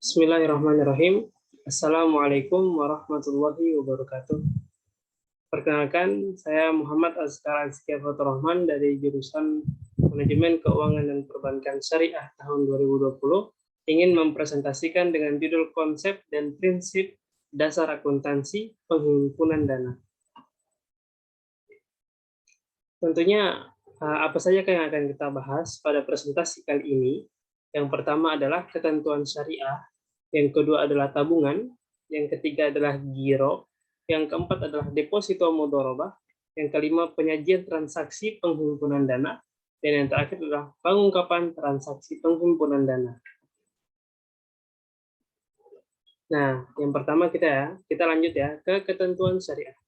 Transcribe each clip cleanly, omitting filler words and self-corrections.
Bismillahirrahmanirrahim. Assalamualaikum warahmatullahi wabarakatuh. Perkenalkan, saya Muhammad Azkar Azkia Fatur Rahman dari jurusan Manajemen Keuangan dan Perbankan Syariah tahun 2020, ingin mempresentasikan dengan judul konsep dan prinsip dasar akuntansi penghimpunan dana. Tentunya apa saja yang akan kita bahas pada presentasi kali ini? Yang pertama adalah ketentuan syariah, yang kedua adalah tabungan, yang ketiga adalah giro, yang keempat adalah deposito mudharabah, yang kelima penyajian transaksi penghimpunan dana, dan yang terakhir adalah pengungkapan transaksi penghimpunan dana. Nah, yang pertama kita lanjut ya ke ketentuan syariah.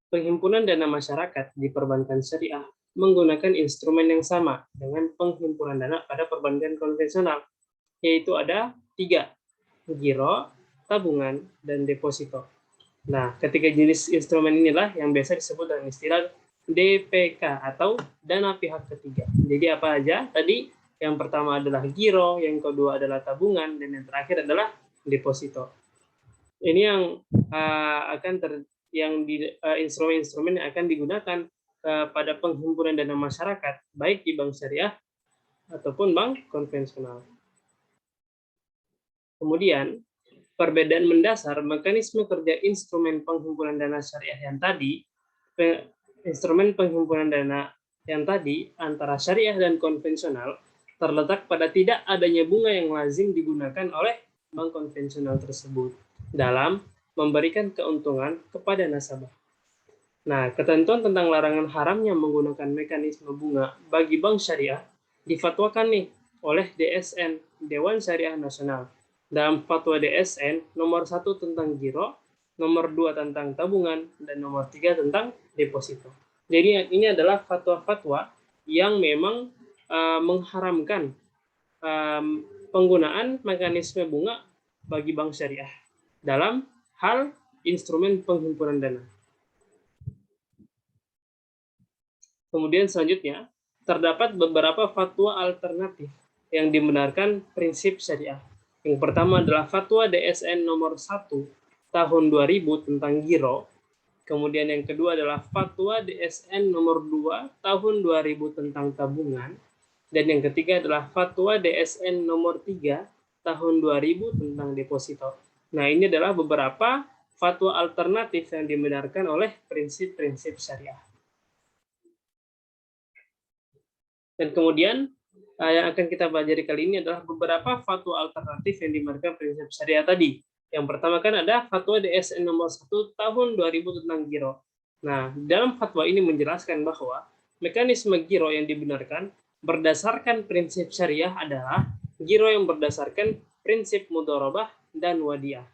Penghimpunan dana masyarakat di perbankan syariah menggunakan instrumen yang sama dengan penghimpunan dana pada perbankan konvensional, yaitu ada 3, giro, tabungan, dan deposito. Nah, ketiga jenis instrumen inilah yang biasa disebut dengan istilah DPK atau dana pihak ketiga. Jadi apa aja? Tadi yang pertama adalah giro, yang kedua adalah tabungan, dan yang terakhir adalah deposito. Ini yang instrumen-instrumen yang akan digunakan pada penghimpunan dana masyarakat, baik di bank syariah ataupun bank konvensional. Kemudian, perbedaan mendasar mekanisme kerja instrumen penghimpunan dana syariah yang tadi, instrumen penghimpunan dana yang tadi antara syariah dan konvensional terletak pada tidak adanya bunga yang lazim digunakan oleh bank konvensional tersebut dalam memberikan keuntungan kepada nasabah. Nah, ketentuan tentang larangan haramnya menggunakan mekanisme bunga bagi bank syariah difatwakan nih oleh DSN, Dewan Syariah Nasional. Dalam fatwa DSN nomor 1 tentang giro, nomor 2 tentang tabungan, dan nomor 3 tentang deposito. Jadi ini adalah fatwa-fatwa yang memang mengharamkan penggunaan mekanisme bunga bagi bank syariah dalam hal instrumen penghimpunan dana. Kemudian selanjutnya, terdapat beberapa fatwa alternatif yang membenarkan prinsip syariah. Yang pertama adalah fatwa DSN nomor 1 tahun 2000 tentang giro. Kemudian yang kedua adalah fatwa DSN nomor 2 tahun 2000 tentang tabungan. Dan yang ketiga adalah fatwa DSN nomor 3 tahun 2000 tentang deposito. Nah, ini adalah beberapa fatwa alternatif yang dibenarkan oleh prinsip-prinsip syariah. Dan kemudian yang akan kita pelajari kali ini adalah beberapa fatwa alternatif yang dibenarkan prinsip syariah tadi. Yang pertama kan ada fatwa DSN nomor 1 tahun 2000 tentang giro. Nah, dalam fatwa ini menjelaskan bahwa mekanisme giro yang dibenarkan berdasarkan prinsip syariah adalah giro yang berdasarkan prinsip mudharabah dan wadiah.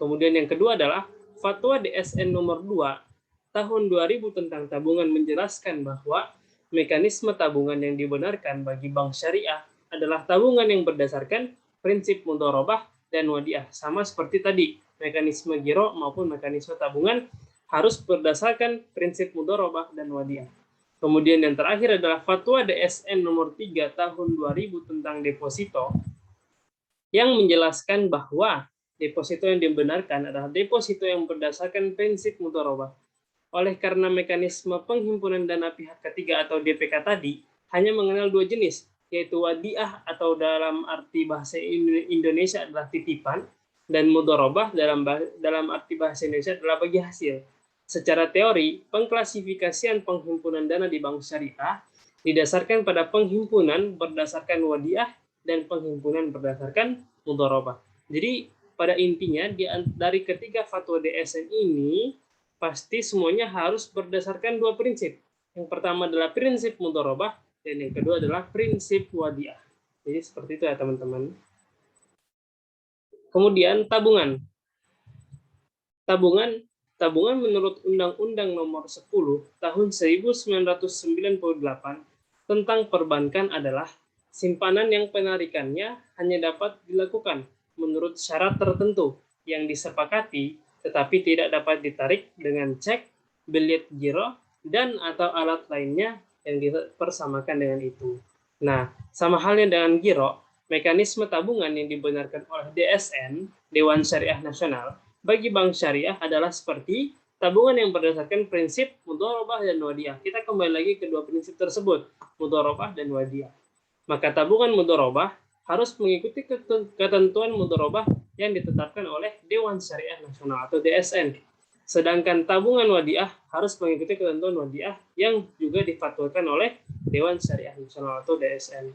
Kemudian yang kedua adalah fatwa DSN nomor 2 tahun 2000 tentang tabungan menjelaskan bahwa mekanisme tabungan yang dibenarkan bagi bank syariah adalah tabungan yang berdasarkan prinsip mudharabah dan wadiah. Sama seperti tadi, mekanisme giro maupun mekanisme tabungan harus berdasarkan prinsip mudharabah dan wadiah. Kemudian yang terakhir adalah fatwa DSN nomor 3 tahun 2000 tentang deposito yang menjelaskan bahwa deposito yang dibenarkan adalah deposito yang berdasarkan prinsip mudharabah. Oleh karena mekanisme penghimpunan dana pihak ketiga atau DPK tadi hanya mengenal 2 jenis, yaitu wadiah atau dalam arti bahasa Indonesia adalah titipan, dan mudharabah dalam arti bahasa Indonesia adalah bagi hasil. Secara teori, pengklasifikasian penghimpunan dana di bank syariah didasarkan pada penghimpunan berdasarkan wadiah dan penghimpunan berdasarkan mudharabah. Jadi pada intinya dari ketiga fatwa DSN ini pasti semuanya harus berdasarkan 2 prinsip. Yang pertama adalah prinsip mudharabah dan yang kedua adalah prinsip wadiah. Jadi seperti itu ya teman-teman. Kemudian tabungan. Tabungan menurut Undang-Undang Nomor 10 Tahun 1998 tentang perbankan adalah simpanan yang penarikannya hanya dapat dilakukan menurut syarat tertentu yang disepakati tetapi tidak dapat ditarik dengan cek, bilet giro, dan atau alat lainnya yang dipersamakan dengan itu. Nah, sama halnya dengan giro, mekanisme tabungan yang dibenarkan oleh DSN, Dewan Syariah Nasional, bagi bank syariah adalah seperti tabungan yang berdasarkan prinsip mudharabah dan wadiah. Kita kembali lagi ke dua prinsip tersebut, mudharabah dan wadiah. Maka tabungan mudharabah harus mengikuti ketentuan mudharabah yang ditetapkan oleh Dewan Syariah Nasional atau DSN. Sedangkan tabungan wadiah harus mengikuti ketentuan wadiah yang juga difatwakan oleh Dewan Syariah Nasional atau DSN.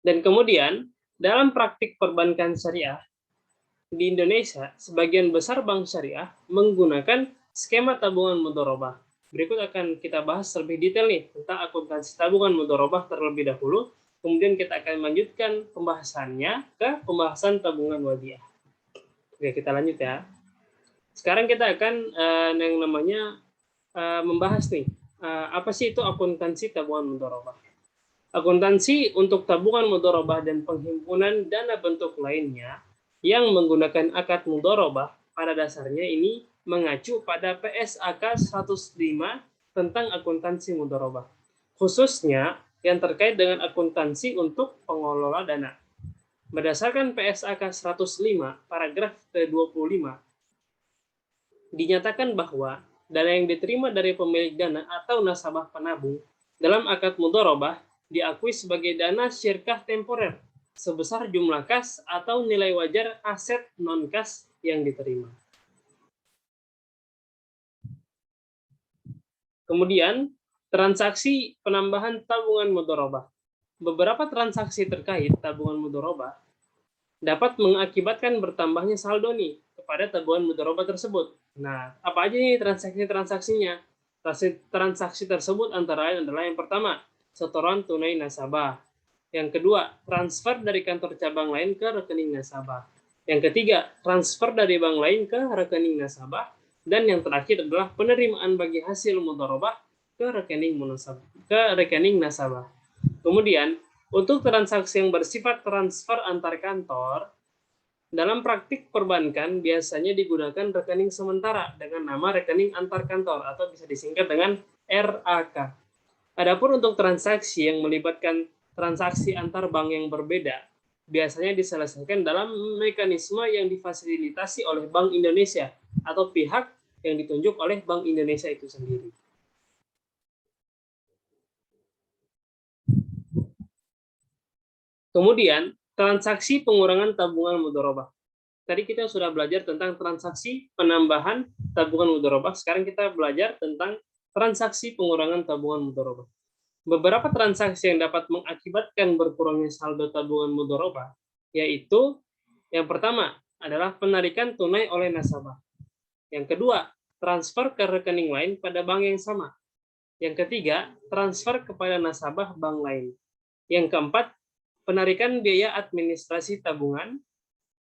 Dan kemudian, dalam praktik perbankan syariah, di Indonesia, sebagian besar bank syariah menggunakan skema tabungan mudharabah. Berikut akan kita bahas lebih detail nih tentang akuntansi tabungan mudharabah terlebih dahulu. Kemudian kita akan melanjutkan pembahasannya ke pembahasan tabungan wadiah. Oke, kita lanjut ya. Sekarang kita akan yang namanya membahas nih, apa sih itu akuntansi tabungan mudharabah. Akuntansi untuk tabungan mudharabah dan penghimpunan dana bentuk lainnya yang menggunakan akad mudharabah pada dasarnya ini mengacu pada PSAK 105 tentang akuntansi mudharabah, khususnya yang terkait dengan akuntansi untuk pengelola dana. Berdasarkan PSAK 105 paragraf ke-25 dinyatakan bahwa dana yang diterima dari pemilik dana atau nasabah penabung dalam akad mudharabah diakui sebagai dana syirkah temporer sebesar jumlah kas atau nilai wajar aset non-kas yang diterima. Kemudian, transaksi penambahan tabungan mudharabah. Beberapa transaksi terkait tabungan mudharabah dapat mengakibatkan bertambahnya saldo nih kepada tabungan mudharabah tersebut. Nah, apa aja nih transaksinya? Transaksi tersebut antara lain adalah yang pertama, setoran tunai nasabah. Yang kedua, transfer dari kantor cabang lain ke rekening nasabah. Yang ketiga, transfer dari bank lain ke rekening nasabah. Dan yang terakhir adalah penerimaan bagi hasil mudharabah ke rekening nasabah. Kemudian, untuk transaksi yang bersifat transfer antar kantor, dalam praktik perbankan biasanya digunakan rekening sementara dengan nama rekening antar kantor atau bisa disingkat dengan RAK. Adapun untuk transaksi yang melibatkan transaksi antar bank yang berbeda, biasanya diselesaikan dalam mekanisme yang difasilitasi oleh Bank Indonesia atau pihak yang ditunjuk oleh Bank Indonesia itu sendiri. Kemudian, transaksi pengurangan tabungan mudharabah. Tadi kita sudah belajar tentang transaksi penambahan tabungan mudharabah. Sekarang kita belajar tentang transaksi pengurangan tabungan mudharabah. Beberapa transaksi yang dapat mengakibatkan berkurangnya saldo tabungan mudharabah, yaitu yang pertama adalah penarikan tunai oleh nasabah. Yang kedua, transfer ke rekening lain pada bank yang sama. Yang ketiga, transfer kepada nasabah bank lain. Yang keempat, penarikan biaya administrasi tabungan,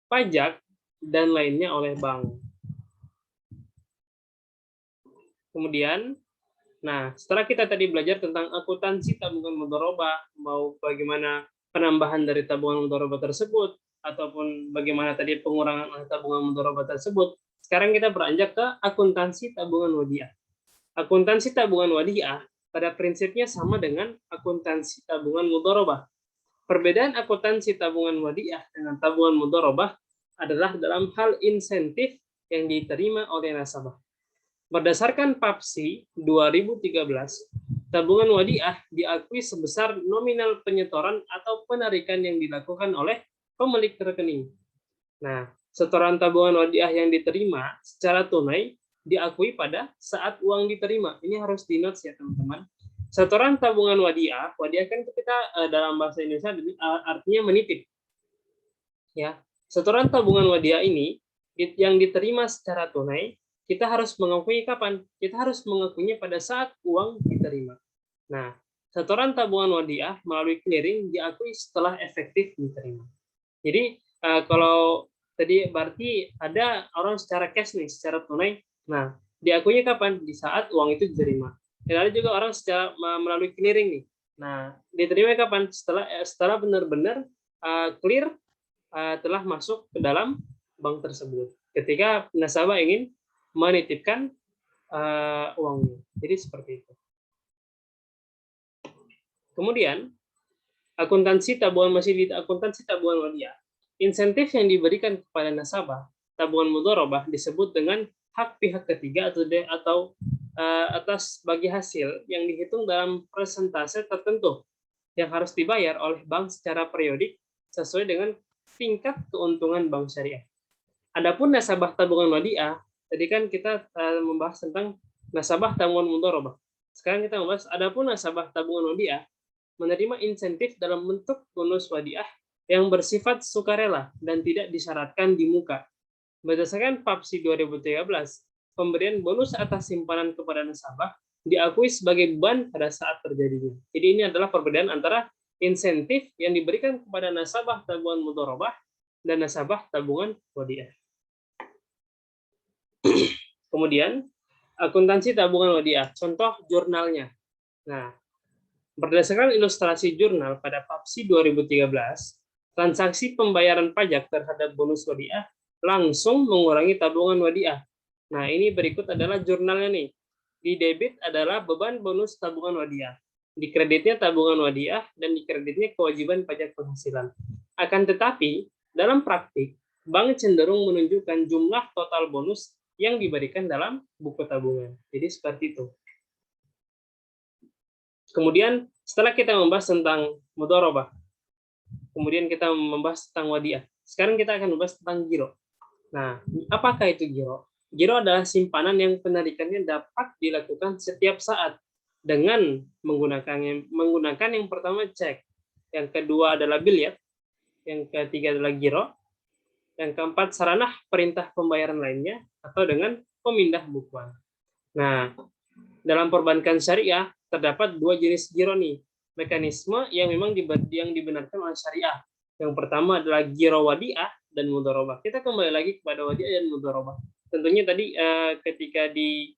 pajak, dan lainnya oleh bank. Kemudian, nah, setelah kita tadi belajar tentang akuntansi tabungan mudharabah, mau bagaimana penambahan dari tabungan mudharabah tersebut, ataupun bagaimana tadi pengurangan tabungan mudharabah tersebut, sekarang kita beranjak ke akuntansi tabungan wadiah. Akuntansi tabungan wadiah pada prinsipnya sama dengan akuntansi tabungan mudharabah. Perbedaan akuntansi tabungan wadiah dengan tabungan mudharabah adalah dalam hal insentif yang diterima oleh nasabah. Berdasarkan PAPSI 2013, tabungan wadiah diakui sebesar nominal penyetoran atau penarikan yang dilakukan oleh pemilik rekening. Nah, setoran tabungan wadiah yang diterima secara tunai diakui pada saat uang diterima. Ini harus di-notes ya, teman-teman. Setoran tabungan wadiah kan kita dalam bahasa Indonesia artinya menitip. Ya, setoran tabungan wadiah ini yang diterima secara tunai, kita harus mengakui kapan? Kita harus mengakuinya pada saat uang diterima. Nah, setoran tabungan wadiah melalui clearing diakui setelah efektif diterima. Jadi kalau tadi berarti ada orang secara cash nih, secara tunai. Nah, diakuinya kapan? Di saat uang itu diterima. Dan ada juga orang secara melalui clearing nih. Nah, diterima kapan? Setelah benar-benar clear telah masuk ke dalam bank tersebut. Ketika nasabah ingin menitipkan uangnya. Jadi seperti itu. Kemudian, Akuntansi tabungan masih di akuntansi tabungan wadiah. Insentif yang diberikan kepada nasabah tabungan mudharabah disebut dengan hak pihak ketiga atau atas bagi hasil yang dihitung dalam persentase tertentu yang harus dibayar oleh bank secara periodik sesuai dengan tingkat keuntungan bank syariah. Adapun nasabah tabungan wadiah, tadi kan kita membahas tentang nasabah tabungan mudharabah. Sekarang kita membahas adapun nasabah tabungan wadiah menerima insentif dalam bentuk bonus wadiah yang bersifat sukarela dan tidak disyaratkan di muka. Berdasarkan PAPSI 2013, pemberian bonus atas simpanan kepada nasabah diakui sebagai beban pada saat terjadinya. Jadi ini adalah perbedaan antara insentif yang diberikan kepada nasabah tabungan mudharabah dan nasabah tabungan wadiah. Kemudian, akuntansi tabungan wadiah, contoh jurnalnya. Nah, berdasarkan ilustrasi jurnal pada PAPSI 2013, transaksi pembayaran pajak terhadap bonus wadiah langsung mengurangi tabungan wadiah. Nah, ini berikut adalah jurnalnya nih. Di debit adalah beban bonus tabungan wadiah. Di kreditnya tabungan wadiah dan di kreditnya kewajiban pajak penghasilan. Akan tetapi, dalam praktik, bank cenderung menunjukkan jumlah total bonus yang diberikan dalam buku tabungan. Jadi seperti itu. Kemudian setelah kita membahas tentang mudharabah, kemudian kita membahas tentang wadiah. Sekarang kita akan membahas tentang giro. Nah, apakah itu giro? Giro adalah simpanan yang penarikannya dapat dilakukan setiap saat dengan menggunakan yang pertama cek, yang kedua adalah biliet, yang ketiga adalah giro, yang keempat sarana perintah pembayaran lainnya atau dengan pemindah bukuan. Nah, dalam perbankan syariah terdapat dua jenis giro nih, mekanisme yang memang dibenarkan oleh syariah. Yang pertama adalah giro wadiah dan mudharabah. Kita kembali lagi kepada wadiah dan mudharabah. Tentunya tadi ketika di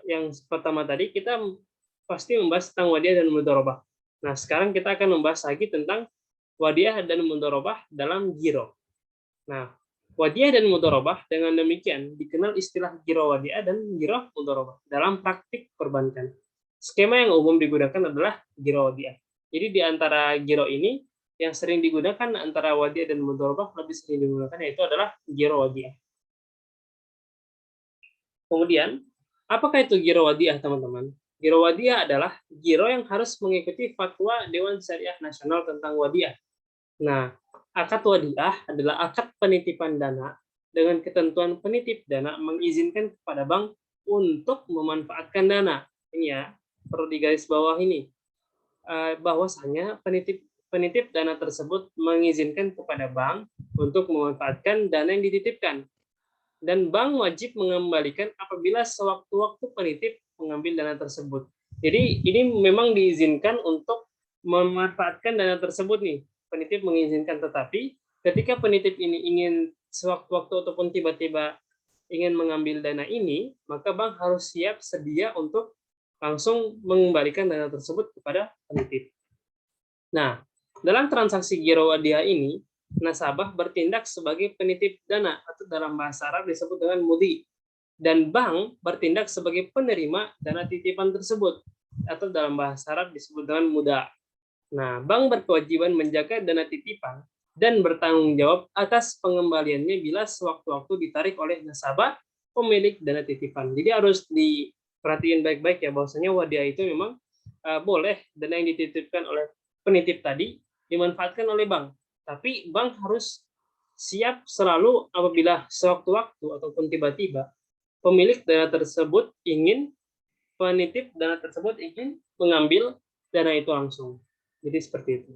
yang pertama tadi kita pasti membahas tentang wadiah dan mudharabah. Nah, sekarang kita akan membahas lagi tentang wadiah dan mudharabah dalam giro. Nah, wadiah dan mudharabah dengan demikian dikenal istilah giro wadiah dan giro mudharabah dalam praktik perbankan. Skema yang umum digunakan adalah giro wadiah. Jadi di antara giro ini yang sering digunakan antara wadiah dan mudharabah lebih sering digunakan yaitu adalah giro wadiah. Kemudian, apakah itu giro wadiah, teman-teman? Giro wadiah adalah giro yang harus mengikuti fatwa Dewan Syariah Nasional tentang wadiah. Nah, akad wadiah adalah akad penitipan dana dengan ketentuan penitip dana mengizinkan kepada bank untuk memanfaatkan dana. Ini ya, perlu digarisbawahi ini. Bahwasanya penitip dana tersebut mengizinkan kepada bank untuk memanfaatkan dana yang dititipkan. Dan bank wajib mengembalikan apabila sewaktu-waktu penitip mengambil dana tersebut. Jadi ini memang diizinkan untuk memanfaatkan dana tersebut nih. Penitip mengizinkan, tetapi ketika penitip ini ingin sewaktu-waktu ataupun tiba-tiba ingin mengambil dana ini, maka bank harus siap sedia untuk langsung mengembalikan dana tersebut kepada penitip. Nah, dalam transaksi giro wadiah ini, nasabah bertindak sebagai penitip dana atau dalam bahasa Arab disebut dengan mudi, dan bank bertindak sebagai penerima dana titipan tersebut atau dalam bahasa Arab disebut dengan muda. Nah, bank berkewajiban menjaga dana titipan dan bertanggung jawab atas pengembaliannya bila sewaktu-waktu ditarik oleh nasabah pemilik dana titipan. Jadi harus diperhatiin baik-baik ya, bahwasanya wadiah itu memang boleh dana yang dititipkan oleh penitip tadi dimanfaatkan oleh bank, tapi bank harus siap selalu apabila sewaktu-waktu ataupun tiba-tiba pemilik dana tersebut penitip dana tersebut ingin mengambil dana itu langsung. Jadi seperti itu.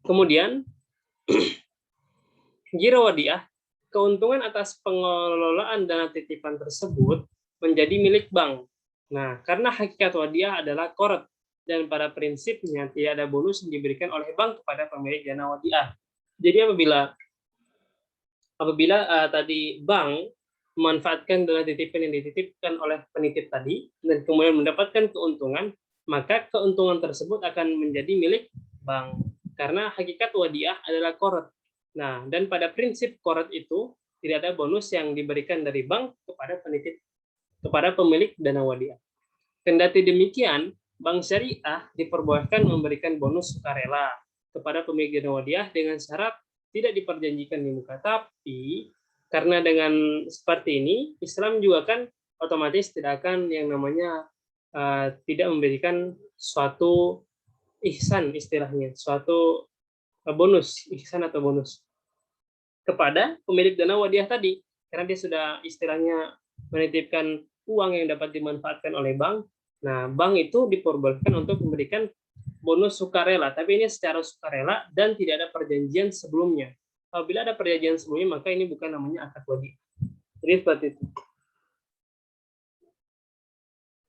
Kemudian giro wadiah, keuntungan atas pengelolaan dana titipan tersebut menjadi milik bank. Nah, karena hakikat wadiah adalah qard dan pada prinsipnya tidak ada bonus yang diberikan oleh bank kepada pemilik dana wadiah. Jadi apabila tadi bank memanfaatkan dana titipan yang dititipkan oleh penitip tadi dan kemudian mendapatkan keuntungan, maka keuntungan tersebut akan menjadi milik bank karena hakikat wadiah adalah qard. Nah, dan pada prinsip qard itu tidak ada bonus yang diberikan dari bank kepada penitip kepada pemilik dana wadiah. Kendati demikian, bank syariah diperbolehkan memberikan bonus sukarela kepada pemilik dana wadiah dengan syarat tidak diperjanjikan di muka. Tapi karena dengan seperti ini, Islam juga kan otomatis tidak akan yang namanya tidak memberikan suatu ihsan, istilahnya, suatu bonus, ihsan atau bonus kepada pemilik dana wadiah tadi, karena dia sudah istilahnya menitipkan uang yang dapat dimanfaatkan oleh bank. Nah, bank itu diperbolehkan untuk memberikan bonus sukarela, tapi ini secara sukarela dan tidak ada perjanjian sebelumnya. Apabila ada perjanjian sebelumnya, maka ini bukan namanya akad wadiah. Jadi seperti itu.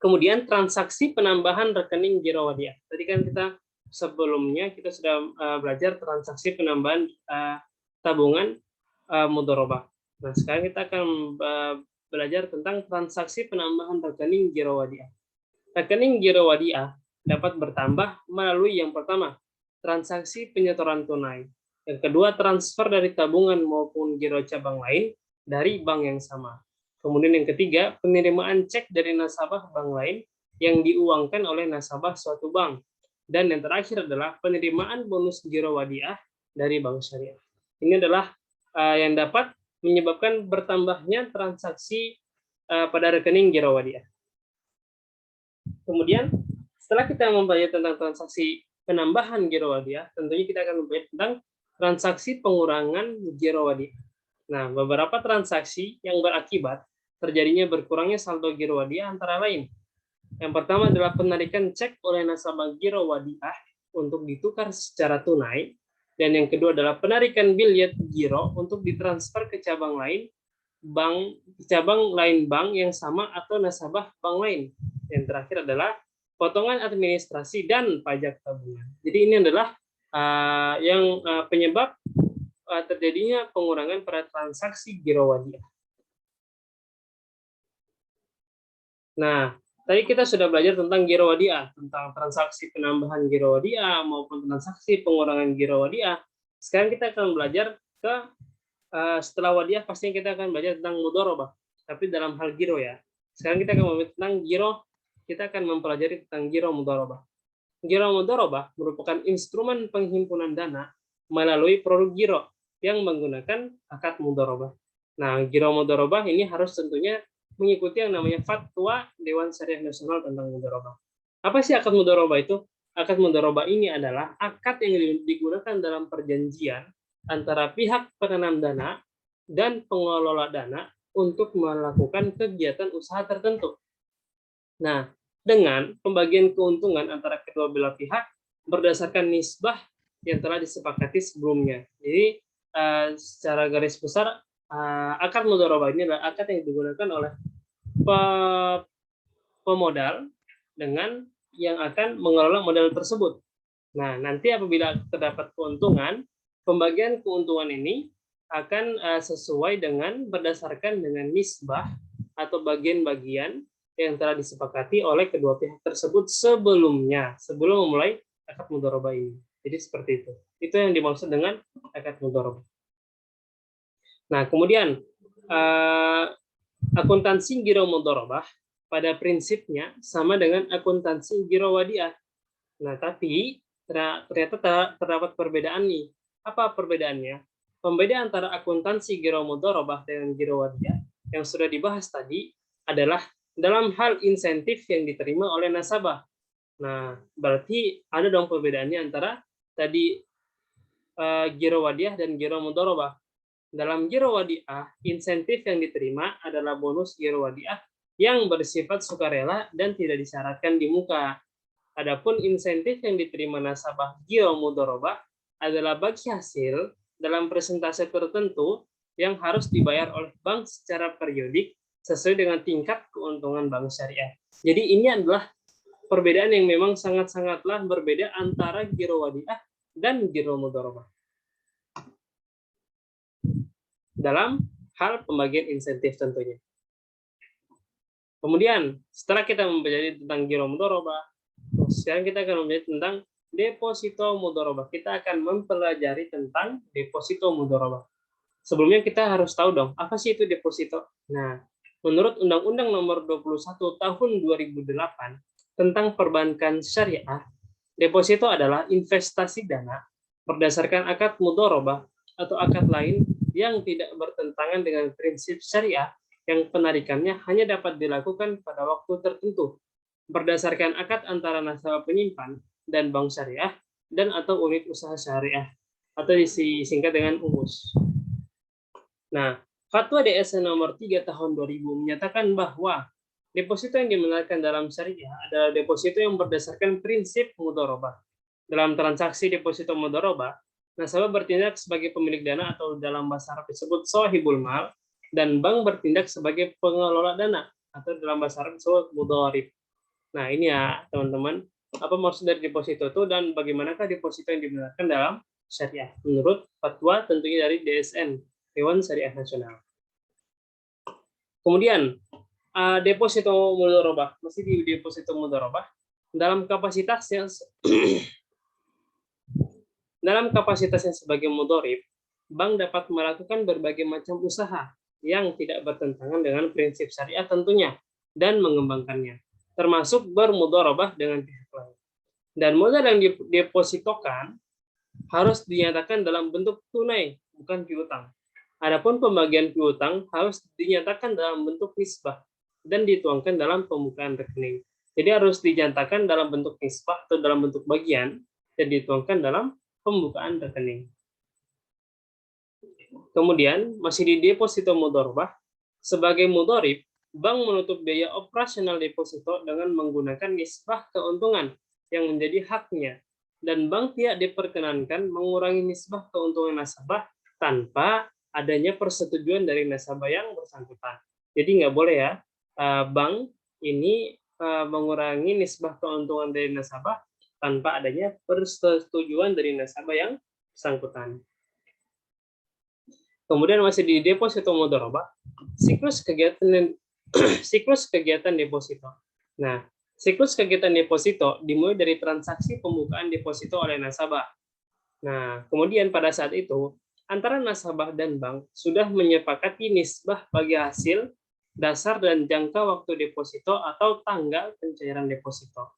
Kemudian transaksi penambahan rekening giro wadiah. Tadi kan kita sebelumnya kita sudah belajar transaksi penambahan tabungan mudharabah. Nah, sekarang kita akan belajar tentang transaksi penambahan rekening giro wadiah. Rekening giro wadiah dapat bertambah melalui yang pertama, transaksi penyetoran tunai. Yang kedua, transfer dari tabungan maupun giro cabang lain dari bank yang sama. Kemudian yang ketiga, penerimaan cek dari nasabah bank lain yang diuangkan oleh nasabah suatu bank. Dan yang terakhir adalah penerimaan bonus giro wadiah dari bank syariah. Ini adalah yang dapat menyebabkan bertambahnya transaksi pada rekening giro wadiah. Kemudian setelah kita membahas tentang transaksi penambahan giro wadiah, tentunya kita akan membahas tentang transaksi pengurangan giro wadiah. Nah, beberapa transaksi yang berakibat terjadinya berkurangnya saldo giro wadiah antara lain. Yang pertama adalah penarikan cek oleh nasabah giro wadiah untuk ditukar secara tunai, dan yang kedua adalah penarikan bilet giro untuk ditransfer ke cabang lain bank yang sama atau nasabah bank lain. Yang terakhir adalah potongan administrasi dan pajak tabungan. Jadi ini adalah penyebab terjadinya pengurangan pada transaksi giro wadiah. Nah, tadi kita sudah belajar tentang giro wadiah, tentang transaksi penambahan giro wadiah maupun transaksi pengurangan giro wadiah. Sekarang kita akan belajar ke setelah wadiah pastinya kita akan belajar tentang mudharabah, tapi dalam hal giro ya. Sekarang kita akan membahas tentang giro, kita akan mempelajari tentang giro mudharabah. Giro mudharabah merupakan instrumen penghimpunan dana melalui produk giro yang menggunakan akad mudharabah. Nah, giro mudharabah ini harus tentunya mengikuti yang namanya Fatwa Dewan Syariah Nasional tentang mudharabah. Apa sih akad mudharabah itu? Akad mudharabah ini adalah akad yang digunakan dalam perjanjian antara pihak penanam dana dan pengelola dana untuk melakukan kegiatan usaha tertentu. Nah, dengan pembagian keuntungan antara kedua belah pihak berdasarkan nisbah yang telah disepakati sebelumnya. Jadi, secara garis besar, akad mudharabah ini adalah akad yang digunakan oleh pemodal dengan yang akan mengelola modal tersebut. Nah, nanti apabila terdapat keuntungan, pembagian keuntungan ini akan sesuai dengan berdasarkan dengan nisbah atau bagian-bagian yang telah disepakati oleh kedua pihak tersebut sebelumnya, sebelum memulai akad mudharabah ini. Jadi seperti itu. Itu yang dimaksud dengan akad mudharabah. Nah, kemudian akuntansi giro mudharabah pada prinsipnya sama dengan akuntansi giro wadiah. Nah, tapi ternyata terdapat perbedaan nih. Apa perbedaannya? Pembedaan antara akuntansi giro mudharabah dengan giro wadiah yang sudah dibahas tadi adalah dalam hal insentif yang diterima oleh nasabah. Nah, berarti ada dong perbedaannya antara tadi giro wadiah dan giro mudharabah. Dalam giro wadiah, insentif yang diterima adalah bonus giro wadiah yang bersifat sukarela dan tidak disyaratkan di muka. Adapun insentif yang diterima nasabah giro mudharabah adalah bagi hasil dalam persentase tertentu yang harus dibayar oleh bank secara periodik sesuai dengan tingkat keuntungan bank syariah. Jadi ini adalah perbedaan yang memang sangat-sangatlah berbeda antara giro wadiah dan giro mudharabah dalam hal pembagian insentif tentunya. Kemudian setelah kita mempelajari tentang giro mudharabah, sekarang kita akan mempelajari tentang deposito mudharabah. Kita akan mempelajari tentang deposito mudharabah. Sebelumnya kita harus tahu dong, apa sih itu deposito? Nah, menurut Undang-Undang Nomor 21 Tahun 2008 tentang perbankan syariah, deposito adalah investasi dana berdasarkan akad mudharabah atau akad lain yang tidak bertentangan dengan prinsip syariah yang penarikannya hanya dapat dilakukan pada waktu tertentu berdasarkan akad antara nasabah penyimpan dan bank syariah dan atau unit usaha syariah atau disingkat dengan UUS. Nah, Fatwa DSN nomor 3 tahun 2000 menyatakan bahwa deposito yang dibenarkan dalam syariah adalah deposito yang berdasarkan prinsip mudharabah. Dalam transaksi deposito mudharabah, nasabah bertindak sebagai pemilik dana atau dalam bahasa Arab disebut shahibul mal, dan bank bertindak sebagai pengelola dana atau dalam bahasa Arab disebut mudharib. Nah, ini ya teman-teman, apa maksud dari deposito itu dan bagaimanakah deposito yang dibenarkan dalam syariah menurut fatwa tentunya dari DSN, Dewan Syariah Nasional. Kemudian deposito mudharabah, masih di deposito mudharabah dalam kapasitas yang sebagai mudharib, bank dapat melakukan berbagai macam usaha yang tidak bertentangan dengan prinsip syariah tentunya dan mengembangkannya, termasuk bermudharabah dengan pihak lain. Dan modal yang didepositokan harus dinyatakan dalam bentuk tunai, bukan piutang. Adapun pembagian piutang harus dinyatakan dalam bentuk nisbah dan dituangkan dalam pembukaan rekening. Jadi harus dinyatakan dalam bentuk nisbah atau dalam bentuk bagian dan dituangkan dalam pembukaan rekening. Kemudian masih di deposito mudharabah, sebagai mudharib, bank menutup biaya operasional deposito dengan menggunakan nisbah keuntungan yang menjadi haknya, dan bank tidak diperkenankan mengurangi nisbah keuntungan nasabah tanpa adanya persetujuan dari nasabah yang bersangkutan. Jadi nggak boleh ya bank ini mengurangi nisbah keuntungan dari nasabah tanpa adanya persetujuan dari nasabah yang bersangkutan. Kemudian masih di deposito mudharabah, siklus kegiatan deposito. Nah, siklus kegiatan deposito dimulai dari transaksi pembukaan deposito oleh nasabah. Nah, kemudian pada saat itu antara nasabah dan bank sudah menyepakati nisbah bagi hasil, dasar dan jangka waktu deposito atau tanggal pencairan deposito.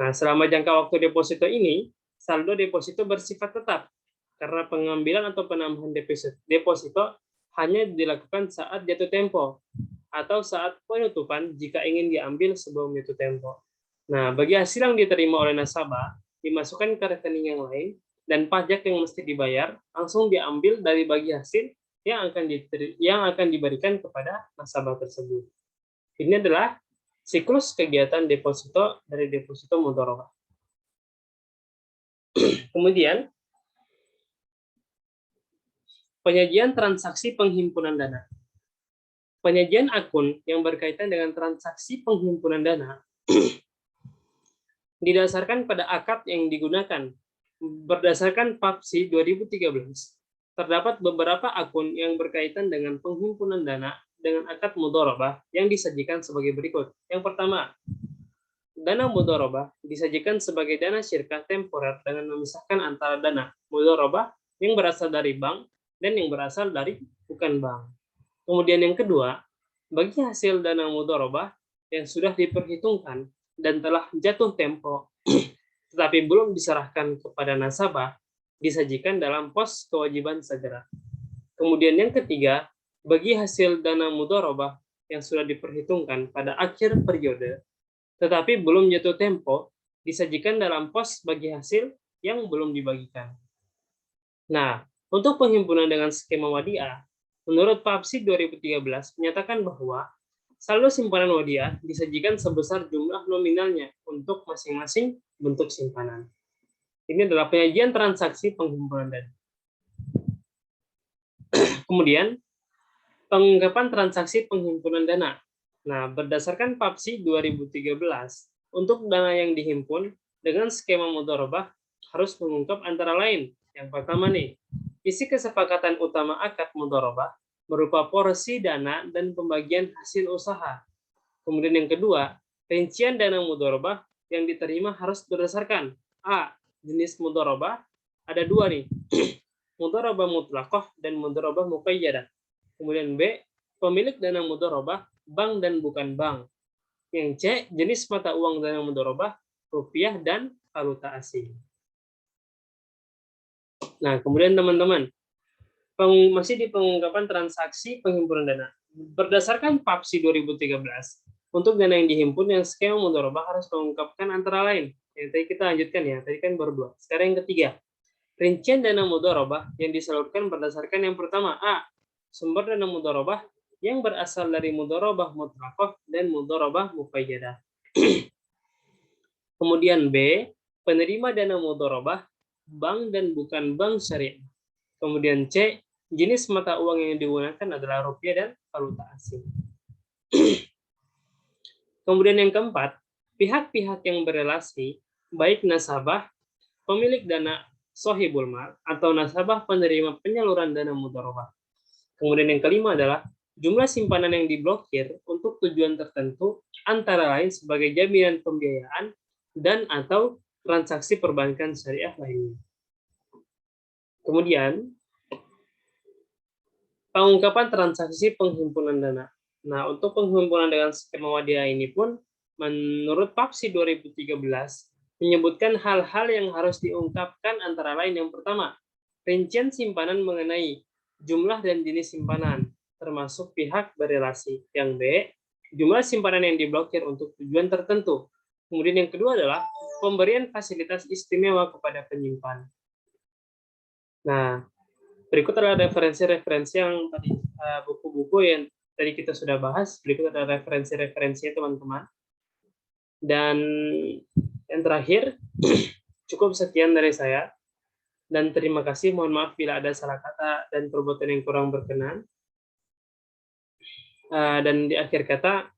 Nah, selama jangka waktu deposito ini, saldo deposito bersifat tetap karena pengambilan atau penambahan deposito hanya dilakukan saat jatuh tempo atau saat penutupan jika ingin diambil sebelum jatuh tempo. Nah, bagi hasil yang diterima oleh nasabah, dimasukkan ke rekening yang lain, dan pajak yang mesti dibayar langsung diambil dari bagi hasil yang akan diberikan kepada nasabah tersebut. Ini adalah siklus kegiatan deposito dari deposito mudharabah. Kemudian penyajian transaksi penghimpunan dana. Penyajian akun yang berkaitan dengan transaksi penghimpunan dana didasarkan pada akad yang digunakan. Berdasarkan PAPSI 2013, terdapat beberapa akun yang berkaitan dengan penghimpunan dana dengan akad mudharabah yang disajikan sebagai berikut. Yang pertama, dana mudharabah disajikan sebagai dana syirkah temporer dengan memisahkan antara dana mudharabah yang berasal dari bank dan yang berasal dari bukan bank. Kemudian yang kedua, bagi hasil dana mudharabah yang sudah diperhitungkan dan telah jatuh tempo tetapi belum diserahkan kepada nasabah, disajikan dalam pos kewajiban segera. Kemudian yang ketiga, bagi hasil dana mudharabah yang sudah diperhitungkan pada akhir periode, tetapi belum jatuh tempo, disajikan dalam pos bagi hasil yang belum dibagikan. Nah, untuk penghimpunan dengan skema wadiah, menurut PAPSI 2013 menyatakan bahwa saldo simpanan wadiah disajikan sebesar jumlah nominalnya untuk masing-masing bentuk simpanan. Ini adalah penyajian transaksi penghimpunan dana. Kemudian, pengungkapan transaksi penghimpunan dana. Nah, berdasarkan PAPSI 2013, untuk dana yang dihimpun dengan skema mudharabah harus mengungkap antara lain. Yang pertama nih, isi kesepakatan utama akad mudharabah berupa porsi dana dan pembagian hasil usaha. Kemudian yang kedua, rincian dana mudharabah yang diterima harus berdasarkan A. Jenis mudharabah, ada dua nih, mudharabah mutlaqah dan mudharabah muqayyadah. Kemudian B. Pemilik dana mudharabah, bank dan bukan bank. Yang C, jenis mata uang dana mudharabah, rupiah dan valuta asing. Nah, kemudian teman-teman, masih di pengungkapan transaksi penghimpunan dana. Berdasarkan PAPSI 2013, untuk dana yang dihimpun yang skema mudharabah harus mengungkapkan antara lain. Yang tadi kita lanjutkan ya, tadi kan baru 2. Sekarang yang ketiga, rincian dana mudharabah yang disalurkan berdasarkan yang pertama, A, sumber dana mudharabah yang berasal dari mudharabah mutlaqah dan mudharabah muqayyadah. Kemudian B, penerima dana mudharabah bank dan bukan bank syariah. Kemudian C, jenis mata uang yang digunakan adalah rupiah dan valuta asing. Kemudian yang keempat, pihak-pihak yang berelasi, baik nasabah, pemilik dana sohibul mal, atau nasabah penerima penyaluran dana mudharabah. Kemudian yang kelima adalah jumlah simpanan yang diblokir untuk tujuan tertentu, antara lain sebagai jaminan pembiayaan dan atau transaksi perbankan syariah lainnya. Kemudian, pengungkapan transaksi penghimpunan dana. Nah, untuk penghimpunan dengan skema wadiah ini pun, menurut PAPSI 2013, menyebutkan hal-hal yang harus diungkapkan antara lain yang pertama, rincian simpanan mengenai jumlah dan jenis simpanan, termasuk pihak berelasi. Yang B, jumlah simpanan yang diblokir untuk tujuan tertentu. Kemudian yang kedua adalah pemberian fasilitas istimewa kepada penyimpan. Nah, berikut adalah referensi-referensi yang tadi, buku-buku yang tadi kita sudah bahas. Berikut adalah referensi-referensinya teman-teman. Dan yang terakhir, cukup sekian dari saya. Dan terima kasih, mohon maaf bila ada salah kata dan perbuatan yang kurang berkenan. Dan di akhir kata,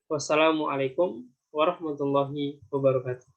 wassalamualaikum warahmatullahi wabarakatuh.